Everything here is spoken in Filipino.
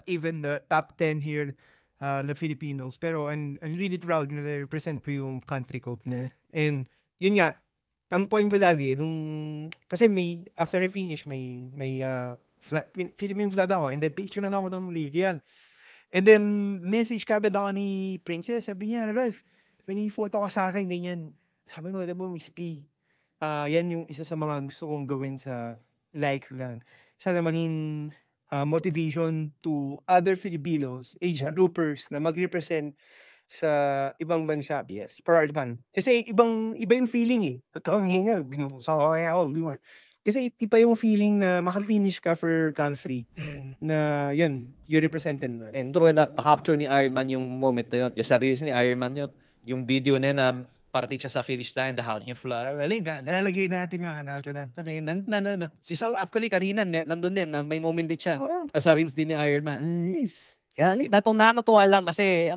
even the top 10 here, the Filipinos. Pero I'm really proud na represent ko yung country ko. And yun nga, ang point ko lagi, kasi after I finish, Philippine flag ako, and then picture na ako ng league, yan. And then, message ka ako ni Princess, sabi niya, Ralph, may photo ka sa akin, ganyan. Sabi ko, alam mo, Miss P, yan yung isa sa mga gusto kong gawin sa life lang. Sana maging motivation to other Filipinos, Asian groupers na mag-represent sa ibang bansa. Yes. Proud man. Kasi iba yung feeling eh. Totoo nga, binusa ko kaya ako. Kasi iba yung feeling na makafinish ka for country na yun, you represented mo. And doon na-capture ni Iron Man yung moment na yun. Yung sarili ni Iron Man yun. Yung video na yun na parating siya sa finish line, the howling flower. Nalalagay natin yung hanap na. Si Saul, actually, kanina, nandun din, may moment din siya. Sa reels din ni Iron Man. Yan, natuwa lang kasi